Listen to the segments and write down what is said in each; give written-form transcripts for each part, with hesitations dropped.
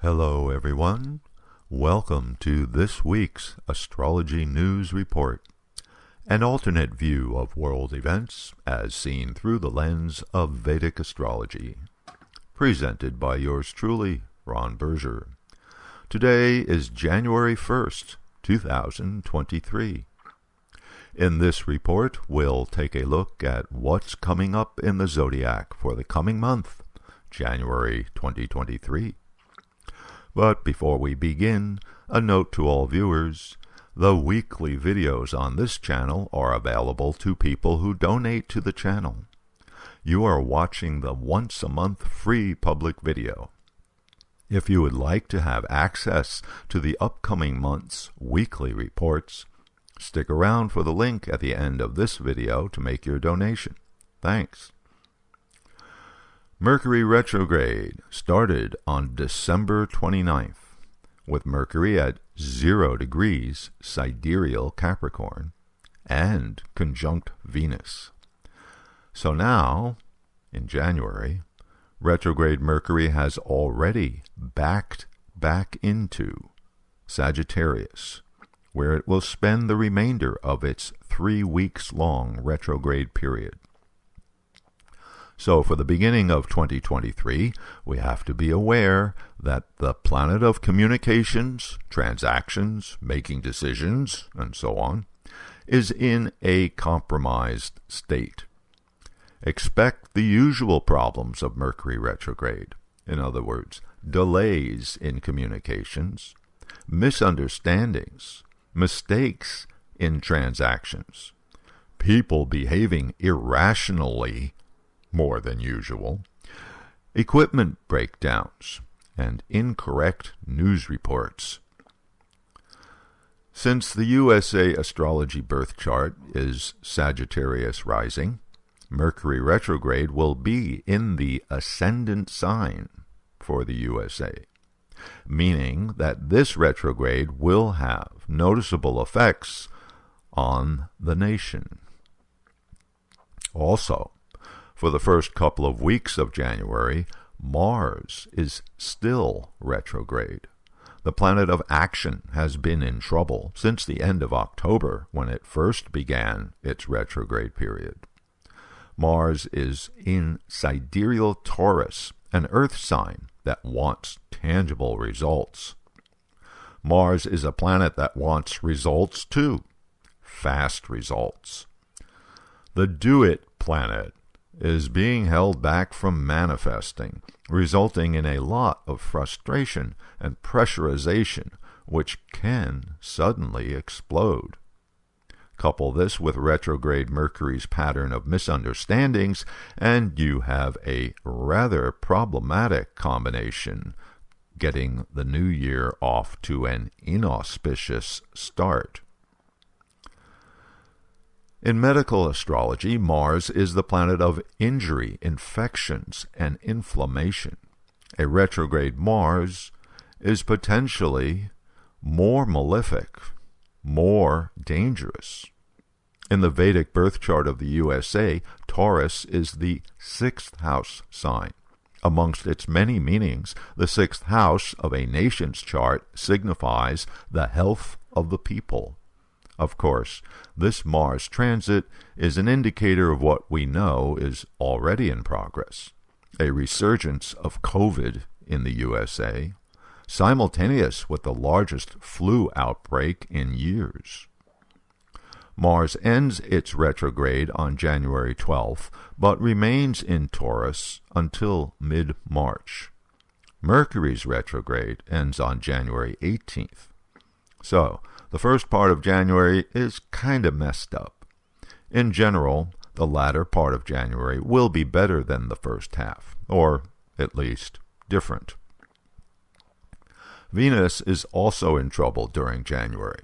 Hello everyone, welcome to this week's Astrology News Report, an alternate view of world events as seen through the lens of Vedic astrology, presented by yours truly, Ron Berger. Today is January 1st, 2023. In this report, we'll take a look at what's coming up in the zodiac for the coming month, January 2023. But before we begin, a note to all viewers, the weekly videos on this channel are available to people who donate to the channel. You are watching the once-a-month free public video. If you would like to have access to the upcoming month's weekly reports, stick around for the link at the end of this video to make your donation. Thanks. Mercury retrograde started on December 29th, with Mercury at 0 degrees sidereal Capricorn and conjunct Venus. So now, in January, retrograde Mercury has already backed back into Sagittarius, where it will spend the remainder of its 3 weeks-long retrograde period. So for the beginning of 2023, we have to be aware that the planet of communications, transactions, making decisions, and so on, is in a compromised state. Expect the usual problems of Mercury retrograde. In other words, delays in communications, misunderstandings, mistakes in transactions, people behaving irrationally more than usual, equipment breakdowns, and incorrect news reports. Since the USA astrology birth chart is Sagittarius rising, Mercury retrograde will be in the ascendant sign for the USA, meaning that this retrograde will have noticeable effects on the nation. Also, for the first couple of weeks of January, Mars is still retrograde. The planet of action has been in trouble since the end of October, when it first began its retrograde period. Mars is in sidereal Taurus, an earth sign that wants tangible results. Mars is a planet that wants results too, fast results. The do-it planet is being held back from manifesting, resulting in a lot of frustration and pressurization, which can suddenly explode. Couple this with retrograde Mercury's pattern of misunderstandings, and you have a rather problematic combination, getting the new year off to an inauspicious start. In medical astrology, Mars is the planet of injury, infections, and inflammation. A retrograde Mars is potentially more malefic, more dangerous. In the Vedic birth chart of the USA, Taurus is the 6th house sign. Amongst its many meanings, the 6th house of a nation's chart signifies the health of the people. Of course, this Mars transit is an indicator of what we know is already in progress: a resurgence of COVID in the USA, simultaneous with the largest flu outbreak in years. Mars ends its retrograde on January 12th, but remains in Taurus until mid-March. Mercury's retrograde ends on January 18th. So, the first part of January is kind of messed up. In general, the latter part of January will be better than the first half, or at least different. Venus is also in trouble during January.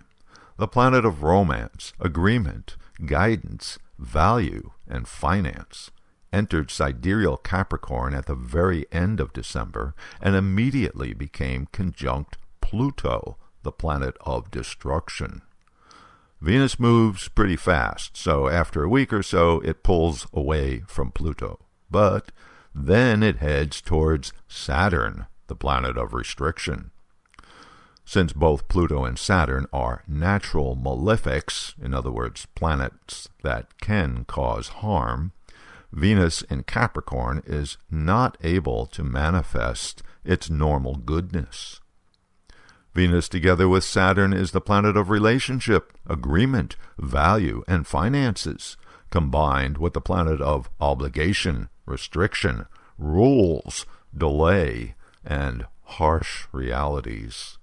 The planet of romance, agreement, guidance, value, and finance entered sidereal Capricorn at the very end of December and immediately became conjunct Pluto, the planet of destruction. Venus moves pretty fast, so after a week or so it pulls away from Pluto. But then it heads towards Saturn, the planet of restriction. Since both Pluto and Saturn are natural malefics, in other words, planets that can cause harm, Venus in Capricorn is not able to manifest its normal goodness. Venus together with Saturn is the planet of relationship, agreement, value, and finances, combined with the planet of obligation, restriction, rules, delay, and harsh realities.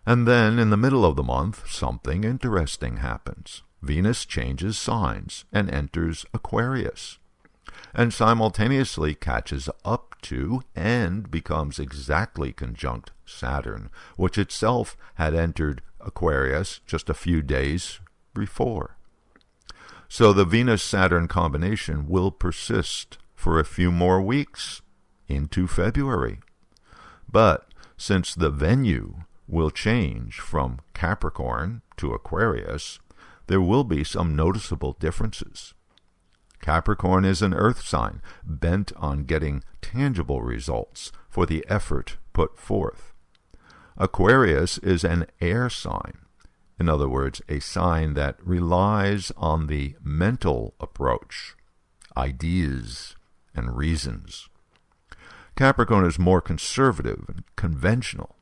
And then, in the middle of the month, something interesting happens. Venus changes signs and enters Aquarius, and simultaneously catches up to and becomes exactly conjunct Saturn, which itself had entered Aquarius just a few days before. So the Venus-Saturn combination will persist for a few more weeks into February. But since the venue will change from Capricorn to Aquarius, there will be some noticeable differences. Capricorn is an earth sign bent on getting tangible results for the effort put forth. Aquarius is an air sign, in other words, a sign that relies on the mental approach, ideas, and reasons. Capricorn is more conservative and conventional.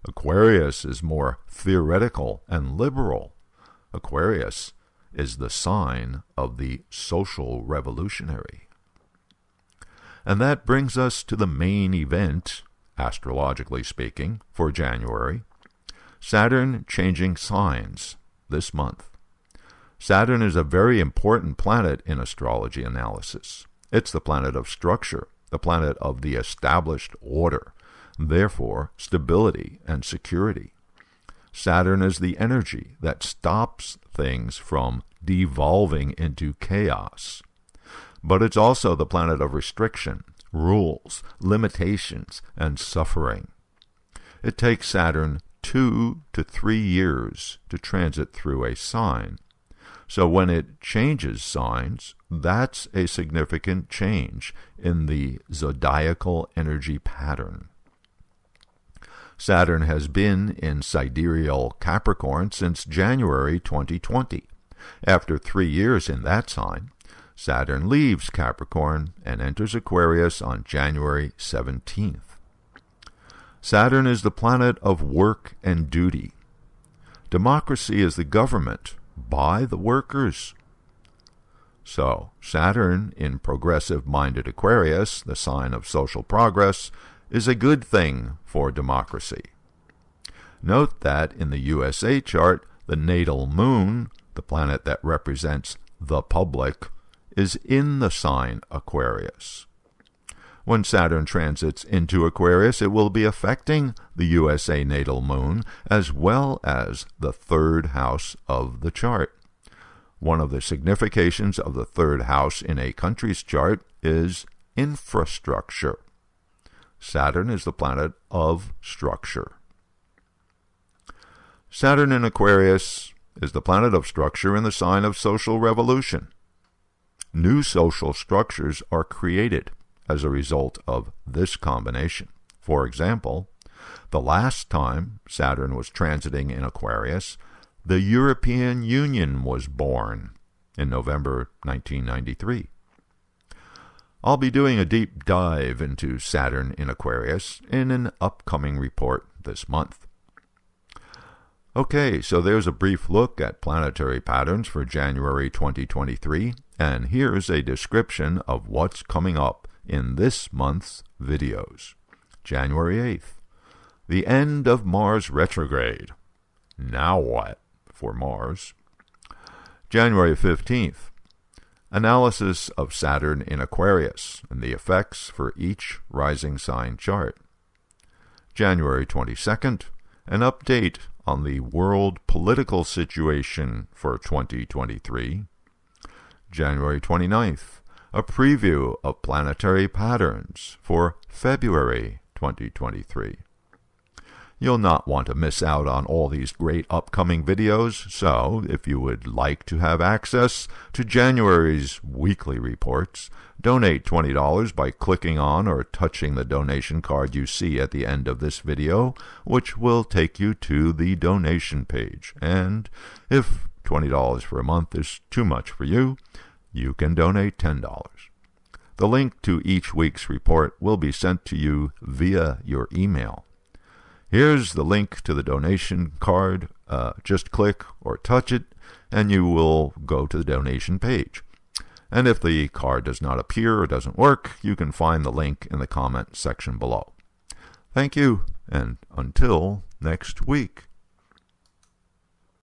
Aquarius is more theoretical and liberal. Aquarius is the sign of the social revolutionary. And that brings us to the main event, astrologically speaking, for January. Saturn changing signs this month. Saturn is a very important planet in astrology analysis. It's the planet of structure, the planet of the established order, therefore stability and security. Saturn is the energy that stops things from devolving into chaos. But it's also the planet of restriction, rules, limitations, and suffering. It takes Saturn 2 to 3 years to transit through a sign. So when it changes signs, that's a significant change in the zodiacal energy pattern. Saturn has been in sidereal Capricorn since January 2020. After 3 years in that sign, Saturn leaves Capricorn and enters Aquarius on January 17th. Saturn is the planet of work and duty. Democracy is the government by the workers. So, Saturn in progressive-minded Aquarius, the sign of social progress, is a good thing for democracy. Note that in the USA chart, the natal moon, the planet that represents the public, is in the sign Aquarius. When Saturn transits into Aquarius, it will be affecting the USA natal moon as well as the third house of the chart. One of the significations of the third house in a country's chart is infrastructure. Saturn is the planet of structure. Saturn in Aquarius is the planet of structure in the sign of social revolution. New social structures are created as a result of this combination. For example, the last time Saturn was transiting in Aquarius, the European Union was born in November 1993. I'll be doing a deep dive into Saturn in Aquarius in an upcoming report this month. Okay, so there's a brief look at planetary patterns for January 2023, and here's a description of what's coming up in this month's videos. January 8th, the end of Mars retrograde. Now what for Mars? January 15th, analysis of Saturn in Aquarius and the effects for each rising sign chart. January 22nd, an update on the world political situation for 2023. January 29th, a preview of planetary patterns for February 2023. You'll not want to miss out on all these great upcoming videos, so if you would like to have access to January's weekly reports, donate $20 by clicking on or touching the donation card you see at the end of this video, which will take you to the donation page. And if $20 for a month is too much for you, you can donate $10. The link to each week's report will be sent to you via your email. Here's the link to the donation card. Just click or touch it, and you will go to the donation page. And if the card does not appear or doesn't work, you can find the link in the comment section below. Thank you, and until next week.